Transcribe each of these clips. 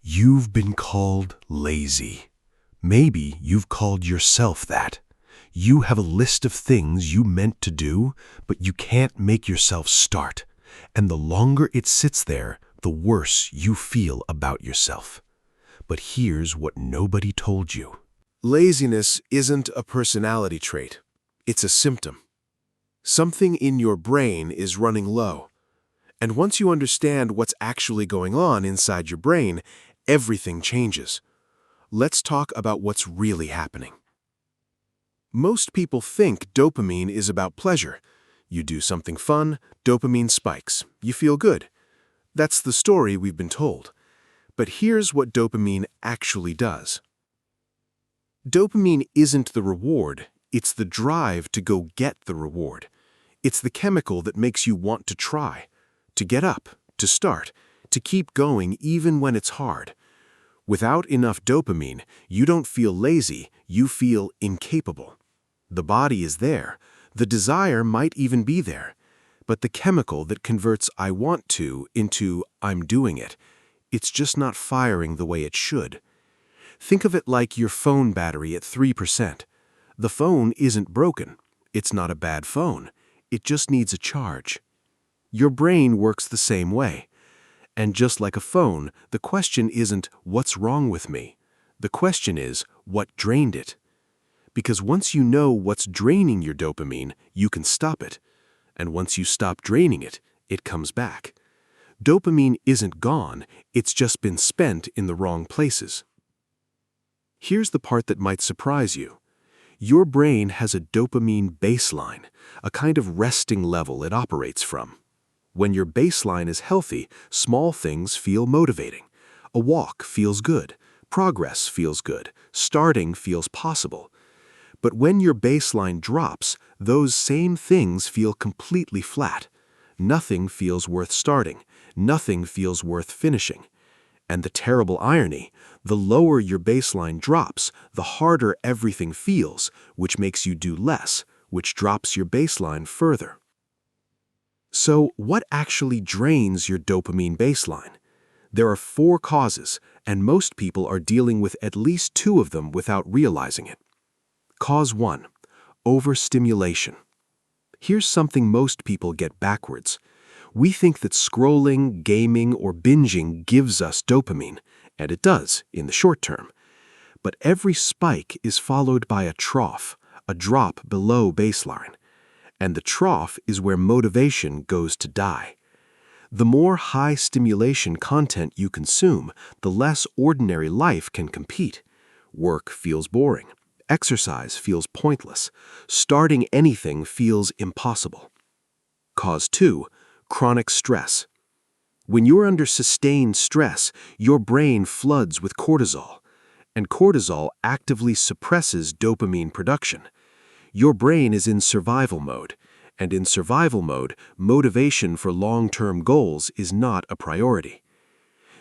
You've been called lazy. Maybe you've called yourself that. You have a list of things you meant to do, but you can't make yourself start. And the longer it sits there, the worse you feel about yourself. But here's what nobody told you. Laziness isn't a personality trait. It's a symptom. Something in your brain is running low. And once you understand what's actually going on inside your brain, everything changes. Let's talk about what's really happening. Most people think dopamine is about pleasure. You do something fun, dopamine spikes. You feel good. That's the story we've been told. But here's what dopamine actually does. Dopamine isn't the reward, it's the drive to go get the reward. It's the chemical that makes you want to try, to get up, to start, to keep going even when it's hard. Without enough dopamine, you don't feel lazy, you feel incapable. The body is there, the desire might even be there, but the chemical that converts I want to into I'm doing it, it's just not firing the way it should. Think of it like your phone battery at 3%. The phone isn't broken. It's not a bad phone. It just needs a charge. Your brain works the same way. And just like a phone, the question isn't, what's wrong with me? The question is, what drained it? Because once you know what's draining your dopamine, you can stop it. And once you stop draining it, it comes back. Dopamine isn't gone, it's just been spent in the wrong places. Here's the part that might surprise you. Your brain has a dopamine baseline, a kind of resting level it operates from. When your baseline is healthy, small things feel motivating. A walk feels good, progress feels good, starting feels possible. But when your baseline drops, those same things feel completely flat. Nothing feels worth starting, nothing feels worth finishing. And the terrible irony, the lower your baseline drops, the harder everything feels, which makes you do less, which drops your baseline further. So, what actually drains your dopamine baseline? There are 4 causes, and most people are dealing with at least 2 of them without realizing it. Cause 1. Overstimulation. Here's something most people get backwards. We think that scrolling, gaming, or binging gives us dopamine, and it does in the short term. But every spike is followed by a trough, a drop below baseline. And the trough is where motivation goes to die. The more high-stimulation content you consume, the less ordinary life can compete. Work feels boring. Exercise feels pointless. Starting anything feels impossible. Cause 2. Chronic stress. When you're under sustained stress, your brain floods with cortisol, and cortisol actively suppresses dopamine production. Your brain is in survival mode, and in survival mode, motivation for long-term goals is not a priority.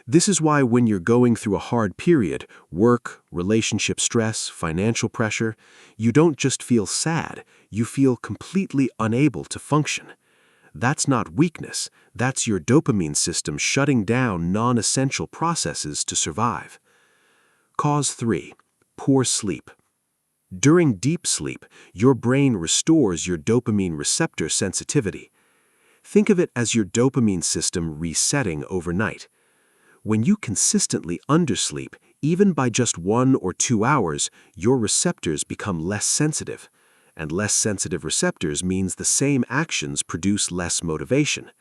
This is why when you're going through a hard period, work, relationship stress, financial pressure, you don't just feel sad, you feel completely unable to function. That's not weakness, that's your dopamine system shutting down non-essential processes to survive. Cause 3. Poor sleep. During deep sleep, your brain restores your dopamine receptor sensitivity. Think of it as your dopamine system resetting overnight. When you consistently undersleep, even by just 1 or 2 hours, your receptors become less sensitive. And less sensitive receptors means the same actions produce less motivation.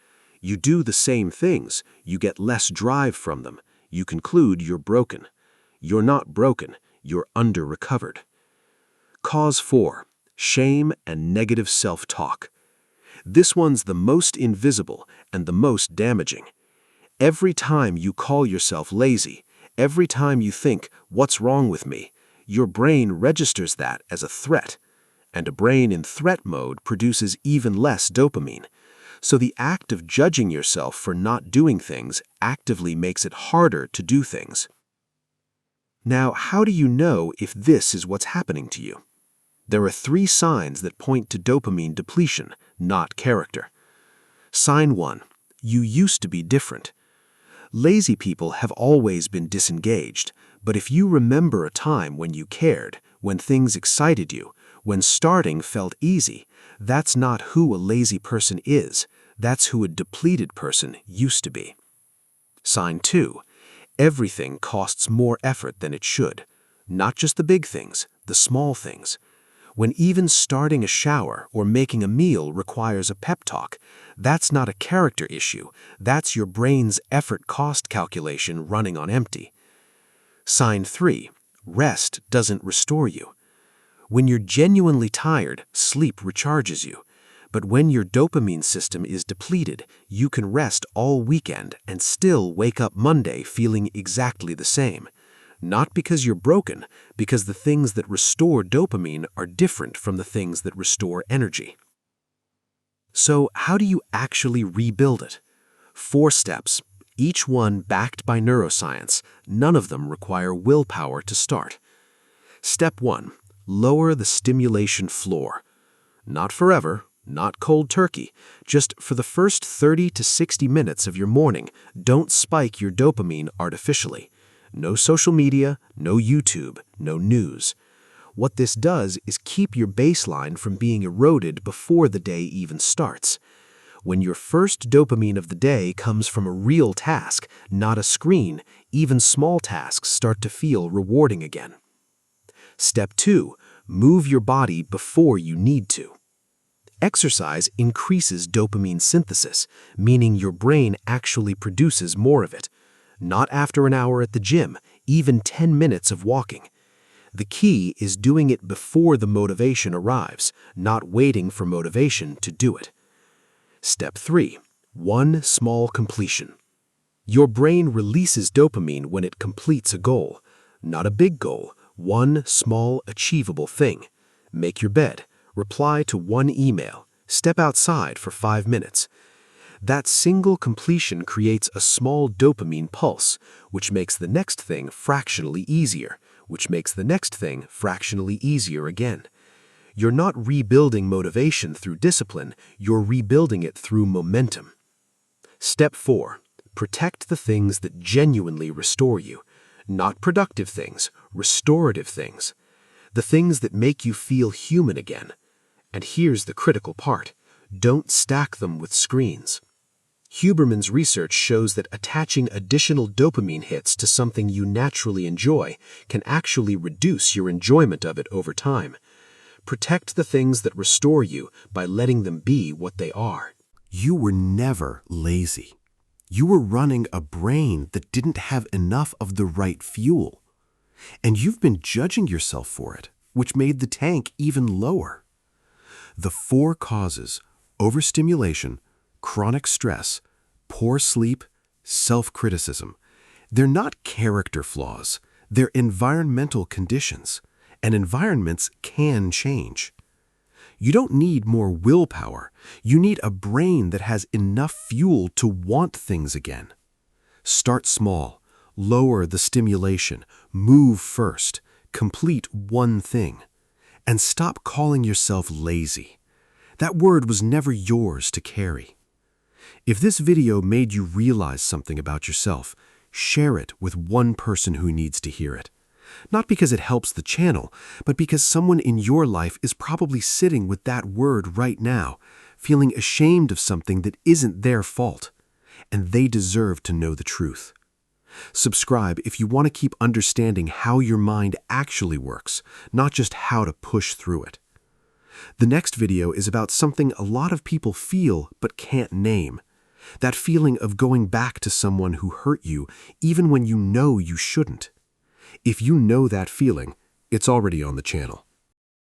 You do the same things, you get less drive from them. You conclude you're broken. You're not broken, you're under-recovered. Cause 4. Shame and negative self-talk. This one's the most invisible and the most damaging. Every time you call yourself lazy, every time you think, what's wrong with me, your brain registers that as a threat. And a brain in threat mode produces even less dopamine. So the act of judging yourself for not doing things actively makes it harder to do things. Now, how do you know if this is what's happening to you? There are 3 signs that point to dopamine depletion, not character. Sign 1. You used to be different. Lazy people have always been disengaged, but if you remember a time when you cared, when things excited you, when starting felt easy, that's not who a lazy person is. That's who a depleted person used to be. Sign 2. Everything costs more effort than it should. Not just the big things, the small things. When even starting a shower or making a meal requires a pep talk, that's not a character issue. That's your brain's effort-cost calculation running on empty. Sign 3. Rest doesn't restore you. When you're genuinely tired, sleep recharges you. But when your dopamine system is depleted, you can rest all weekend and still wake up Monday feeling exactly the same. Not because you're broken, because the things that restore dopamine are different from the things that restore energy. So how do you actually rebuild it? 4 steps, each one backed by neuroscience. None of them require willpower to start. Step 1. Lower the stimulation floor. Not forever, not cold turkey. Just for the first 30 to 60 minutes of your morning, don't spike your dopamine artificially. No social media, no YouTube, no news. What this does is keep your baseline from being eroded before the day even starts. When your first dopamine of the day comes from a real task, not a screen, even small tasks start to feel rewarding again. Step 2. Move your body before you need to. Exercise increases dopamine synthesis, meaning your brain actually produces more of it. Not after an hour at the gym, even 10 minutes of walking. The key is doing it before the motivation arrives, not waiting for motivation to do it. Step 3. One small completion. Your brain releases dopamine when it completes a goal. Not a big goal, one small, achievable thing. Make your bed, reply to one email, step outside for 5 minutes. That single completion creates a small dopamine pulse, which makes the next thing fractionally easier, which makes the next thing fractionally easier again. You're not rebuilding motivation through discipline, you're rebuilding it through momentum. Step 4. Protect the things that genuinely restore you. Not productive things, restorative things. The things that make you feel human again. And here's the critical part. Don't stack them with screens. Huberman's research shows that attaching additional dopamine hits to something you naturally enjoy can actually reduce your enjoyment of it over time. Protect the things that restore you by letting them be what they are. You were never lazy. You were running a brain that didn't have enough of the right fuel. And you've been judging yourself for it, which made the tank even lower. The 4 causes: overstimulation, chronic stress, poor sleep, self-criticism. They're not character flaws. They're environmental conditions. And environments can change. You don't need more willpower. You need a brain that has enough fuel to want things again. Start small. Lower the stimulation. Move first. Complete one thing. And stop calling yourself lazy. That word was never yours to carry. If this video made you realize something about yourself, share it with one person who needs to hear it. Not because it helps the channel, but because someone in your life is probably sitting with that word right now, feeling ashamed of something that isn't their fault, and they deserve to know the truth. Subscribe if you want to keep understanding how your mind actually works, not just how to push through it. The next video is about something a lot of people feel but can't name. That feeling of going back to someone who hurt you even when you know you shouldn't. If you know that feeling, it's already on the channel.